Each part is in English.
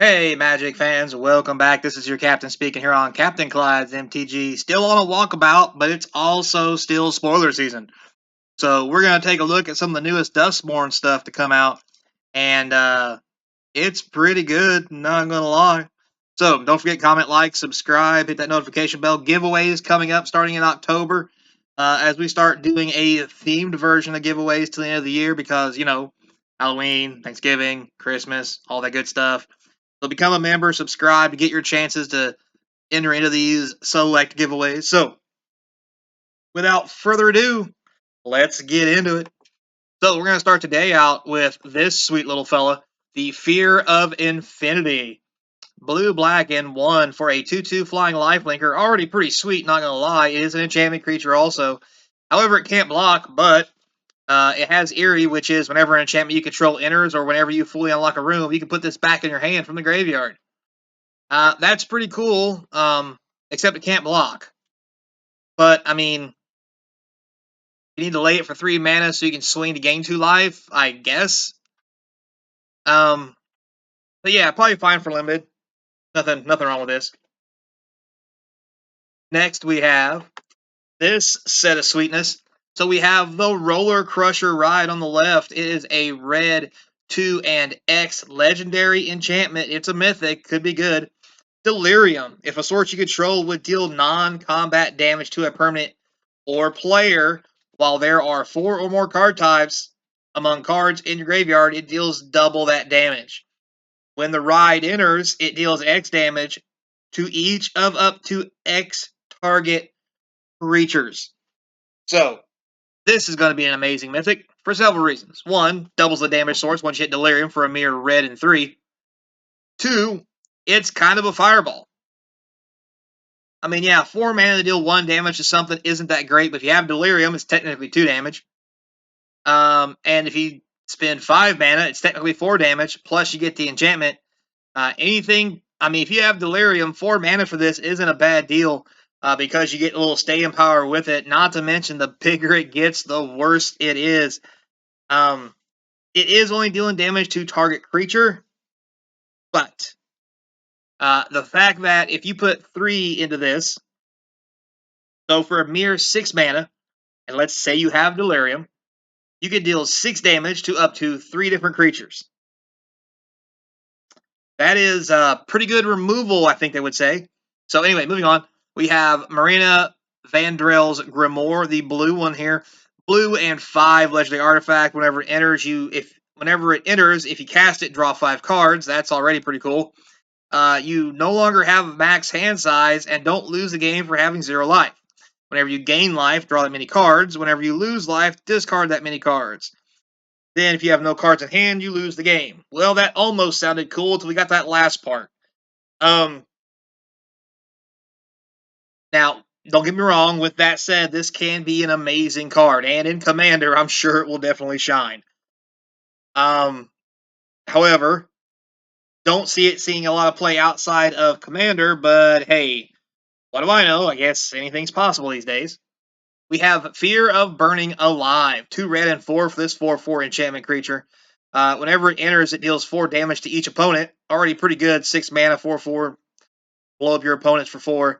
Hey, Magic fans, welcome back. This is your captain speaking here on Capnclydes MTG. Still on a walkabout, but it's also still spoiler season. So we're going to take a look at some of the newest Duskmourn stuff to come out, and it's pretty good, not going to lie. So don't forget, comment, like, subscribe, hit that notification bell. Giveaways coming up starting in October as we start doing a themed version of giveaways till the end of the year because, Halloween, Thanksgiving, Christmas, all that good stuff. So become a member, subscribe to get your chances to enter into these select giveaways. So without further ado, let's get into it. So we're going to start today out with this sweet little fella, the Fear of Infinity. Blue, black, and 1 for a 2/2 flying lifelinker. Already pretty sweet, not going to lie. It is an enchantment creature also. However, it can't block, but it has Eerie, which is whenever an enchantment you control enters or whenever you fully unlock a room, you can put this back in your hand from the graveyard. That's pretty cool, except it can't block. But, I mean, you need to lay it for 3 mana so you can swing to gain 2 life, I guess. But yeah, probably fine for limited. Nothing wrong with this. Next, we have this set of sweetness. So we have the Roller Crusher Ride on the left. It is a red 2 and X legendary enchantment. It's a mythic, could be good. Delirium. If a source you control would deal non-combat damage to a permanent or player, while there are 4 or more card types among cards in your graveyard, it deals double that damage. When the ride enters, it deals X damage to each of up to X target creatures. So, this is going to be an amazing mythic for several reasons. 1, doubles the damage source once you hit Delirium for a mere red and 3. 2, it's kind of a fireball. I mean, yeah, 4 mana to deal 1 damage to something isn't that great, but if you have Delirium, it's technically 2 damage. And if you spend 5 mana, it's technically 4 damage, plus you get the enchantment. If you have Delirium, 4 mana for this isn't a bad deal because you get a little staying power with it. Not to mention, the bigger it gets, the worse it is. It is only dealing damage to target creature, but the fact that if you put 3 into this, so for a mere 6 mana, and let's say you have Delirium, you can deal 6 damage to up to 3 different creatures. That is pretty good removal, I think they would say. So anyway, moving on. We have Marina Vandrell's Grimoire, the blue one here. Blue and 5 legendary artifact. Whenever it enters, if you cast it, draw 5 cards. That's already pretty cool. You no longer have max hand size and don't lose the game for having 0 life. Whenever you gain life, draw that many cards. Whenever you lose life, discard that many cards. Then, if you have no cards in hand, you lose the game. Well, that almost sounded cool until we got that last part. Now, don't get me wrong. With that said, this can be an amazing card, and in Commander, I'm sure it will definitely shine. However, don't see it seeing a lot of play outside of Commander, but hey, what do I know? I guess anything's possible these days. We have Fear of Burning Alive. 2 red and 4 for this 4/4 enchantment creature. Whenever it enters, it deals 4 damage to each opponent. Already pretty good. 6 mana, 4/4. Blow up your opponents for 4.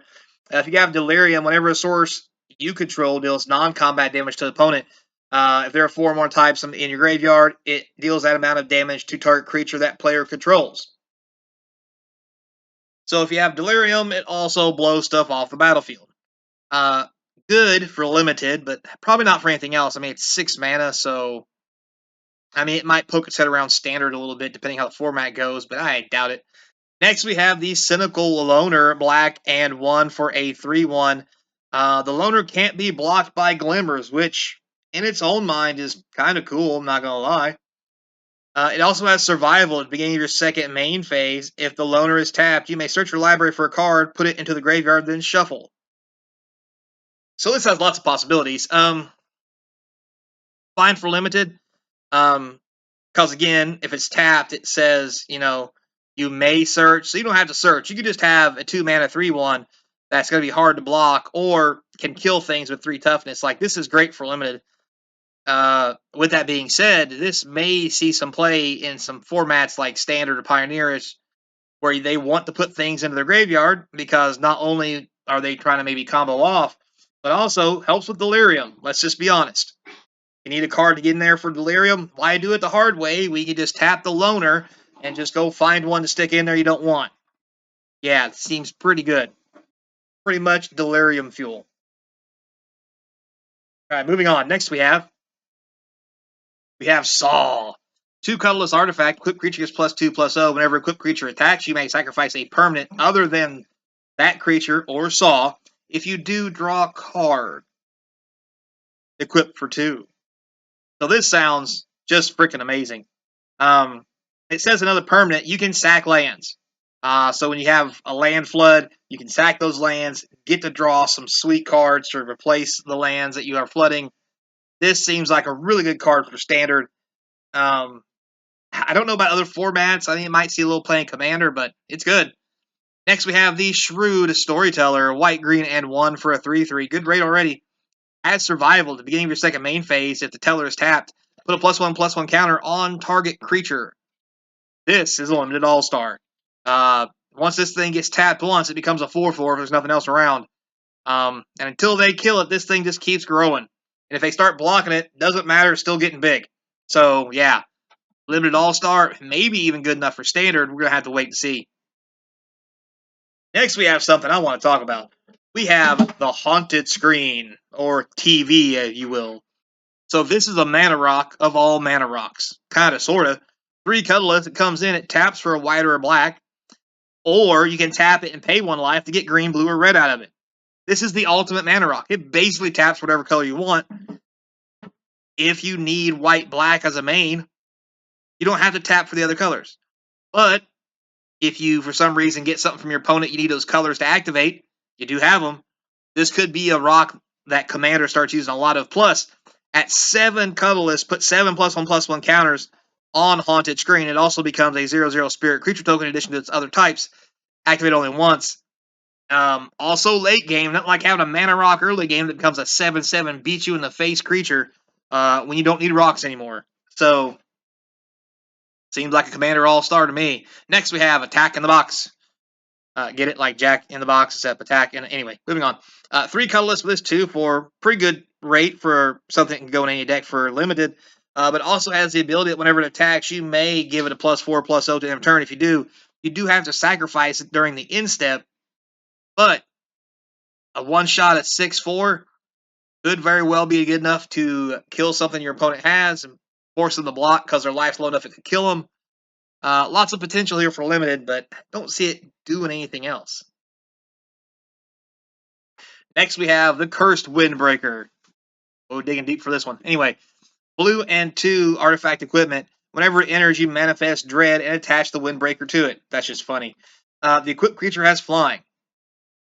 If you have Delirium, whenever a source you control deals non-combat damage to the opponent, if there are 4 or more types in your graveyard, it deals that amount of damage to target creature that player controls. So if you have Delirium, it also blows stuff off the battlefield. Good for limited, but probably not for anything else. I mean, it's 6 mana, so it might poke its head around standard a little bit, depending how the format goes, but I doubt it. Next, we have the Cynical Loner, black and 1 for a 3/1. The Loner can't be blocked by Glimmers, which, in its own mind, is kind of cool, I'm not going to lie. It also has Survival at the beginning of your second main phase. If the Loner is tapped, you may search your library for a card, put it into the graveyard, then shuffle. So this has lots of possibilities. Fine for limited. Because again, if it's tapped, it says, you may search. So you don't have to search. You could just have a 2 mana 3/1 that's going to be hard to block or can kill things with 3 toughness. Like, this is great for limited. With that being said, this may see some play in some formats like Standard or Pioneerish, where they want to put things into their graveyard because not only are they trying to maybe combo off, but also helps with Delirium. Let's just be honest. You need a card to get in there for Delirium. Why do it the hard way? We can just tap the Loner and just go find one to stick in there you don't want. Yeah, it seems pretty good. Pretty much Delirium fuel. All right, moving on. Next we have Saw. 2 colorless artifact. Equipped creature gets +2/+0. Whenever equipped creature attacks, you may sacrifice a permanent other than that creature or Saw. If you do, draw a card. Equipped for 2. So this sounds just freaking amazing. It says another permanent. You can sack lands. So when you have a land flood, you can sack those lands, get to draw some sweet cards to replace the lands that you are flooding. This seems like a really good card for standard. I don't know about other formats. I think it might see a little play in Commander, but it's good. Next, we have the Shrewd Storyteller, white, green, and 1 for a 3/3. Good rate already. Add Survival at the beginning of your second main phase. If the Teller is tapped, put a +1/+1 counter on target creature. This is a limited all-star. Once this thing gets tapped once, it becomes a 4/4 if there's nothing else around. And until they kill it, this thing just keeps growing. And if they start blocking it, doesn't matter, it's still getting big. So, yeah. Limited all-star, maybe even good enough for standard. We're going to have to wait and see. Next, we have something I want to talk about. We have the Haunted Screen, or TV, if you will. So this is a mana rock of all mana rocks. Kind of, sort of. 3 colorless, it comes in, it taps for a white or a black. Or you can tap it and pay 1 life to get green, blue, or red out of it. This is the ultimate mana rock. It basically taps whatever color you want. If you need white, black as a main, you don't have to tap for the other colors. But if you, for some reason, get something from your opponent, you need those colors to activate, you do have them. This could be a rock that Commander starts using a lot of. Plus, at 7 colorless, put 7 +1/+1 counters on Haunted Screen. It also becomes a 0/0 spirit creature token in addition to its other types. Activate only once. Also late game, not like having a mana rock early game that becomes a 7/7 beat you in the face creature when you don't need rocks anymore. So, seems like a Commander all-star to me. Next we have Attack in the Box. Get it like Jack in the Box, except attack. And anyway, moving on. 3 colorless with this 2 for pretty good rate for something that can go in any deck for limited. But also has the ability that whenever it attacks, you may give it a +4/+0 to end of turn. If you do, you do have to sacrifice it during the end step. But a 1-shot at 6/4 could very well be good enough to kill something your opponent has and force them to block because their life's low enough it could kill them. Lots of potential here for limited, but don't see it doing anything else. Next, we have the Cursed Windbreaker. Oh, digging deep for this one. Anyway, blue and 2 artifact equipment. Whenever it enters, you manifest Dread and attach the Windbreaker to it. That's just funny. The equipped creature has flying.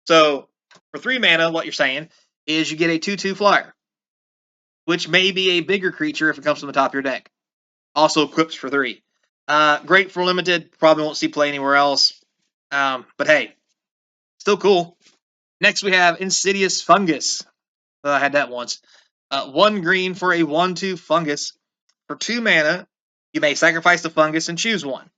So, for 3 mana, what you're saying is you get a 2/2 flyer, which may be a bigger creature if it comes from the top of your deck. Also equips for 3. Great for limited. Probably won't see play anywhere else. But hey, still cool. Next, we have Insidious Fungus. I had that once. 1 green for a 1/2 fungus. For 2 mana, you may sacrifice the fungus and choose one.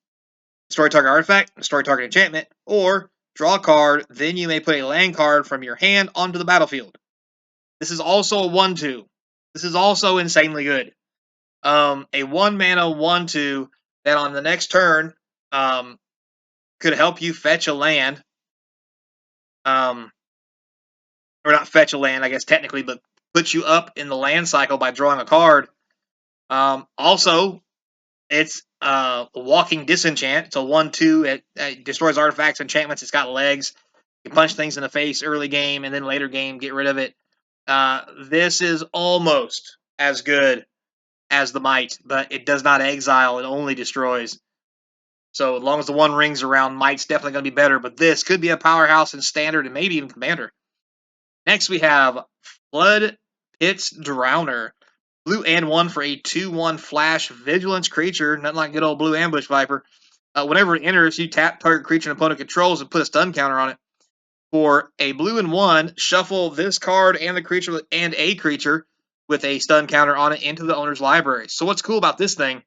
Destroy target artifact, destroy target enchantment, or draw a card, then you may put a land card from your hand onto the battlefield. This is also a 1/2. This is also insanely good. A 1 mana 1/2 that on the next turn could help you fetch a land. Or not fetch a land, I guess technically, but puts you up in the land cycle by drawing a card. Also, it's Walking Disenchant. It's a 1/2. It destroys artifacts, enchantments. It's got legs. You can punch things in the face early game, and then later game, get rid of it. This is almost as good as the Might, but it does not exile. It only destroys. So as long as the 1 rings around, Might's definitely going to be better, but this could be a powerhouse in Standard and maybe even Commander. Next, we have Flood Pit's Drowner. Blue and 1 for a 2/1 flash vigilance creature. Nothing like good old blue ambush viper. Whenever it enters, you tap target creature an opponent controls and put a stun counter on it. For a blue and 1, shuffle this card and the creature and a creature with a stun counter on it into the owner's library. So what's cool about this thing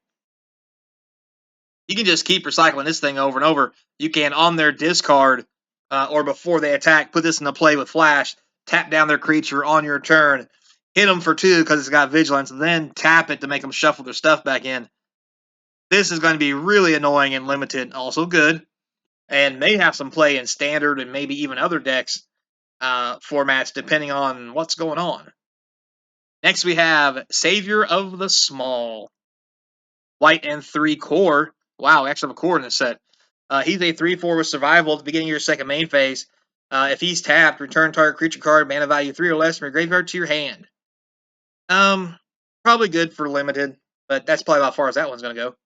You can just keep recycling this thing over and over. You can, on their discard or before they attack, put this into play with Flash, tap down their creature on your turn, hit them for 2 because it's got Vigilance, and then tap it to make them shuffle their stuff back in. This is going to be really annoying and limited, also good, and may have some play in Standard and maybe even other decks formats depending on what's going on. Next we have Savior of the Small. White and 3 core. Wow, we actually have a core in this set. He's a 3/4 with survival at the beginning of your second main phase. If he's tapped, return target creature card, mana value 3 or less from your graveyard to your hand. Probably good for limited, but that's probably about as far as that one's going to go.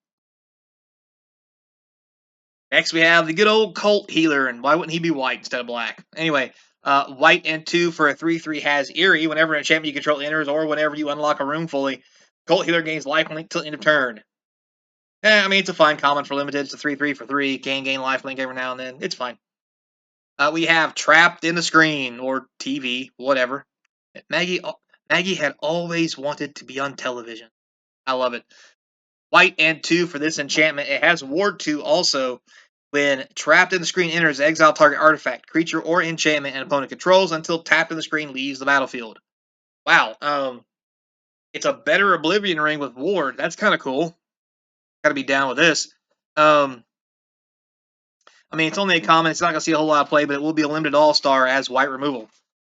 Next, we have the good old Cult Healer, and why wouldn't he be white instead of black? Anyway, white and 2 for a 3/3 has Eerie. Whenever an enchantment you control enters, or whenever you unlock a room fully, Cult Healer gains lifelink till end of turn. I mean, it's a fine common for limited. It's a 3/3 for 3. Can gain lifelink every now and then. It's fine. We have Trapped in the Screen, or TV, whatever. Maggie had always wanted to be on television. I love it. White and 2 for this enchantment. It has Ward 2 also. When Trapped in the Screen enters, exile target artifact, creature, or enchantment an opponent controls until Tapped in the Screen leaves the battlefield. Wow. It's a better Oblivion Ring with Ward. That's kind of cool. Got to be down with this. I mean, it's only a common. It's not going to see a whole lot of play, but it will be a limited all-star as white removal.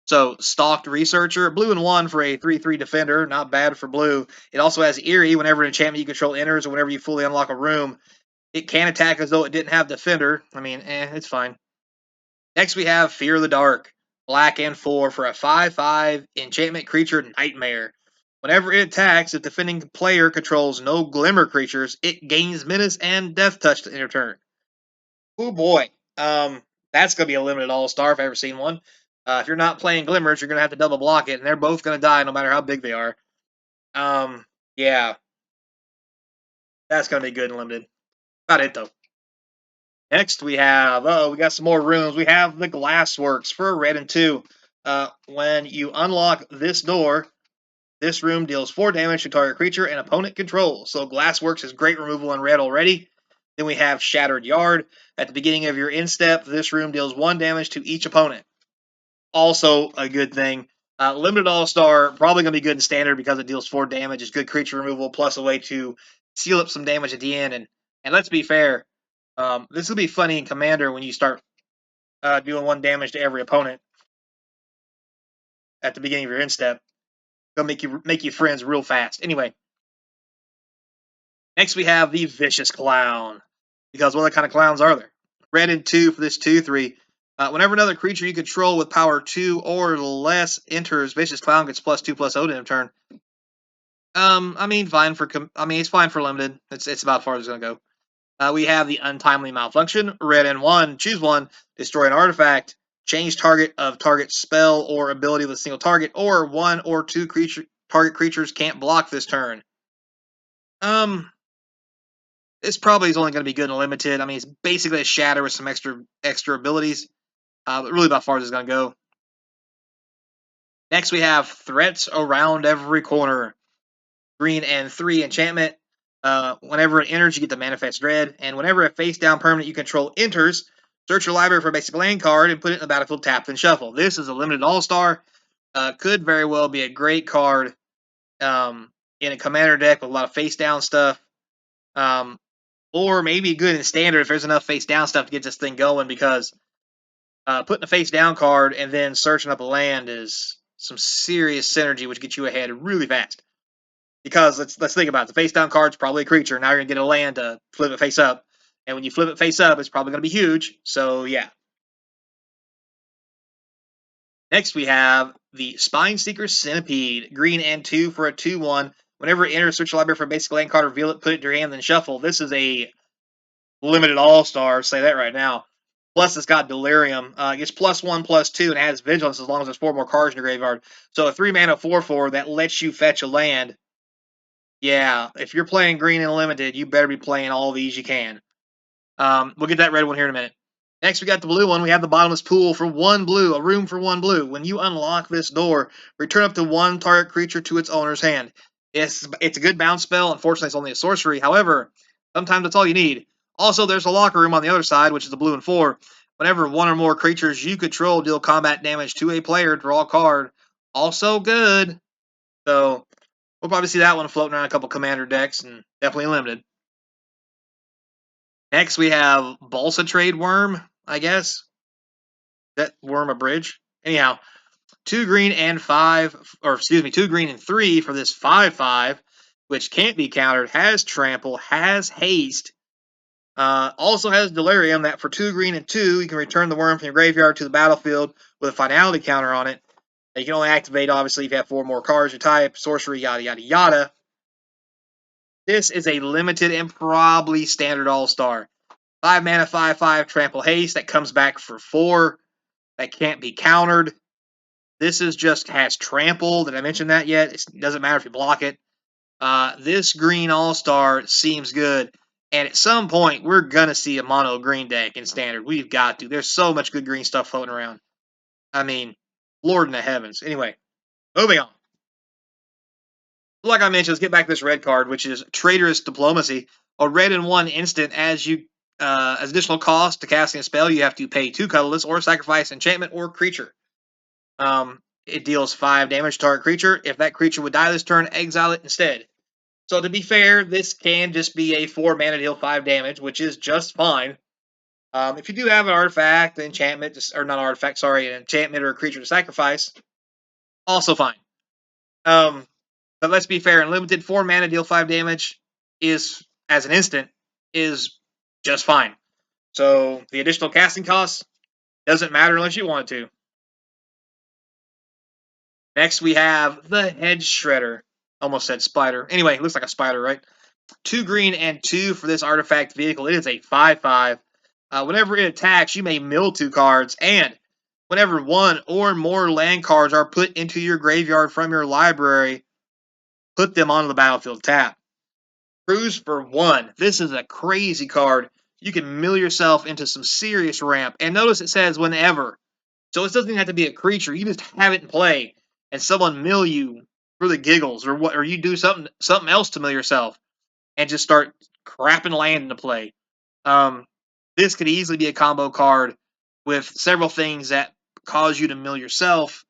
So, Stalked Researcher, blue and 1 for a 3/3 defender. Not bad for blue. It also has Eerie. Whenever an enchantment you control enters or whenever you fully unlock a room, it can attack as though it didn't have defender. I mean, it's fine. Next, we have Fear of the Dark. Black and 4 for a 5/5 enchantment creature Nightmare. Whenever it attacks, if the defending player controls no Glimmer creatures, it gains Menace and Death Touch to enter turn. Oh boy. That's going to be a limited all-star if I've ever seen one. If you're not playing Glimmers, you're going to have to double block it, and they're both going to die no matter how big they are. Yeah. That's going to be good and limited. About it, though. Next, we have, we got some more rooms. We have the Glassworks for a red and 2. When you unlock this door, this room deals 4 damage to target creature and opponent controls. So Glassworks is great removal in red already. Then we have Shattered Yard. At the beginning of your instep, this room deals 1 damage to each opponent. Also a good thing. Limited All-Star, probably going to be good in Standard because it deals 4 damage. It's good creature removal, plus a way to seal up some damage at the end. And let's be fair, this will be funny in Commander when you start doing 1 damage to every opponent at the beginning of your instep. It'll make you friends real fast. Anyway, next we have the Vicious Clown. Because what other kind of clowns are there? Red and 2 for this 2/3. Whenever another creature you control with power 2 or less enters, Vicious Clown gets +2/+0 to turn. I mean, it's fine for limited. It's about as far as it's gonna go. We have the Untimely Malfunction. Red and 1. Choose one. Destroy an artifact. Change target of target spell or ability with a single target, or 1 or 2 target creatures can't block this turn. This probably is only going to be good and limited. I mean, it's basically a shatter with some extra abilities, but really about as far as it's going to go. Next, we have Threats Around Every Corner. Green and 3 enchantment. Whenever it enters, you get the Manifest Dread, and whenever a face-down permanent you control enters, search your library for a basic land card and put it in the battlefield tapped and shuffle. This is a limited all-star. Could very well be a great card in a commander deck with a lot of face-down stuff. Or maybe good in Standard if there's enough face-down stuff to get this thing going, because putting a face-down card and then searching up a land is some serious synergy, which gets you ahead really fast. Because let's think about it. The face-down card's probably a creature. Now you're going to get a land to flip it face up. And when you flip it face up, it's probably going to be huge. So, yeah. Next, we have the Spineseeker Centipede. Green and 2 for a 2/1. Whenever it enters, search your library for a basic land card, reveal it, put it in your hand, then shuffle. This is a limited all-star, say that right now. Plus, it's got Delirium. It gets +1/+2 and has Vigilance as long as there's 4 more cards in your graveyard. So a 3-mana 4/4 that lets you fetch a land. Yeah, if you're playing green and limited, you better be playing all these you can. We'll get that red one here in a minute. Next, we got the blue one. We have the Bottomless Pool for 1 blue, a room for 1 blue. When you unlock this door, return up to 1 target creature to its owner's hand. It's a good bounce spell. Unfortunately, it's only a sorcery. However, sometimes that's all you need. Also, there's a locker room on the other side, which is the blue and 4. Whenever one or more creatures you control deal combat damage to a player, draw a card. Also good. So we'll probably see that one floating around a couple commander decks, and definitely limited. Next, we have Balsa Trade Worm, I guess. That Worm a bridge? Anyhow, 2 green and 5, or excuse me, 2 green and 3 for this 5/5, which can't be countered, has trample, has haste, also has delirium that for 2 green and 2, you can return the worm from your graveyard to the battlefield with a finality counter on it. You can only activate, obviously, if you have 4 more cards, your type, sorcery, yada, yada, yada. This is a limited and probably standard all-star. 5 mana, 5/5, trample haste that comes back for 4 that can't be countered. This is just has trample. Did I mention that yet? It doesn't matter if you block it. This green all-star seems good. And at some point, we're going to see a mono green deck in standard. We've got to. There's so much good green stuff floating around. I mean, Lord in the heavens. Anyway, moving on. Like I mentioned, let's get back to this red card, which is Traitorous Diplomacy. A red and 1 instant as additional cost to casting a spell, you have to pay 2 colorless or sacrifice enchantment or creature. It deals 5 damage to target creature. If that creature would die this turn, exile it instead. So to be fair, this can just be a 4 mana deal 5 damage, which is just fine. If you do have an artifact, an enchantment, or not artifact, sorry, an enchantment or a creature to sacrifice, also fine. But let's be fair, and limited 4 mana deal 5 damage is, as an instant, is just fine. So the additional casting cost doesn't matter unless you want it to. Next, we have the Hedge Shredder. Almost said spider. Anyway, it looks like a spider, right? 2 green and 2 for this artifact vehicle. It is a 5/5. Whenever it attacks, you may mill 2 cards, and whenever 1 or more land cards are put into your graveyard from your library, put them onto the battlefield tap. Cruise for 1. This is a crazy card. You can mill yourself into some serious ramp. And notice it says whenever. So it doesn't even have to be a creature. You just have it in play, and someone mill you for the giggles, or you do something else to mill yourself, and just start crapping land into play. This could easily be a combo card with several things that cause you to mill yourself,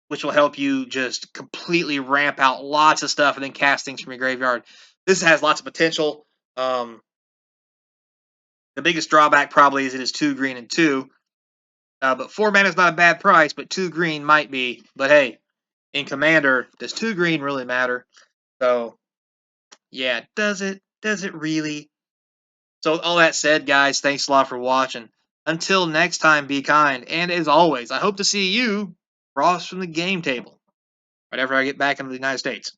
which will help you just completely ramp out lots of stuff and then cast things from your graveyard. This has lots of potential. The biggest drawback probably is it is 2 green and 2. But 4 mana is not a bad price, but 2 green might be. But hey, in Commander, does 2 green really matter? So, yeah, does it? Does it really? So, all that said, guys, thanks a lot for watching. Until next time, be kind. And as always, I hope to see you across from the game table whenever I get back into the United States.